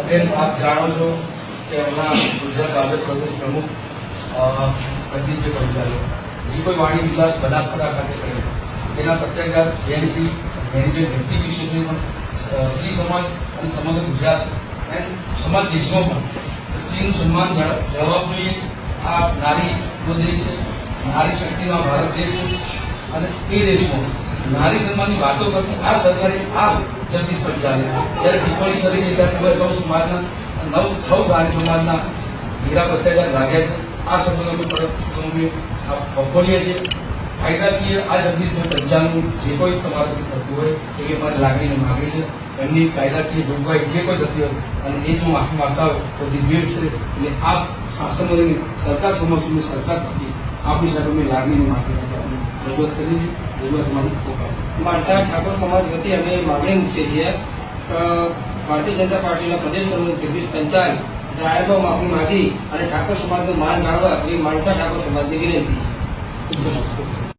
બેન, આપ જાણો છો કે હમણાં ગુજરાત ભાજપ પ્રદેશ પ્રમુખ પ્રદીપભાઈ પંચાલે જે કોઈ વાણી વિલાસ બનાસકાંઠા ખાતે કર્યો તેના પ્રત્યાઘાત જેએનસી મેનેજર વ્યક્તિ વિશેષની પણ સ્ત્રી સમાજ અને સમગ્ર ગુજરાત અને સમાજ દેશમાં પણ સ્ત્રીનું સન્માન જળવાવું જોઈએ. આ નારીનો દેશ છે, નારી શક્તિનો ભારત દેશ છે અને એ દેશમાં નારી સન્માનની વાતો કરતી આ સરકારે આ જગદીશ પંચાલે જ્યારે ટિપ્પણી કરી ત્યારે સૌ સમાજના સૌ નારી સમાજના હીરા પ્રત્યાઘાત લાગ્યા છે. આ શબ્દોનો અમે વખોડીએ છીએ. કાયદાકીય આ જગદીશભાઈ પંચાલનું જે કોઈ તમારાથી થતું હોય એવી અમારી લાગણીને માગણી છે. એમની કાયદાકીય જોગવાઈ જે કોઈ થતી હોય અને એ જો માફી માંગતા હોય તો દિવ્યેશ છે. એટલે આપ શાસનની સરકાર સમક્ષની સરકાર થકી આપની સાથે અમે લાગણીની માગણી સાથે રજૂઆત કરી છે. રજૂઆત અમારી માણસા ઠાકોર સમાજ વતી અમે માગણી મૂકીએ છીએ કે ભારતીય જનતા પાર્ટીના પ્રદેશ પ્રમુખ જગદીશ પંચાલ જાહેરમાં માફી માંગી અને ઠાકોર સમાજનું માન જાળવવા એ માણસા ઠાકોર સમાજની વિનંતી છે.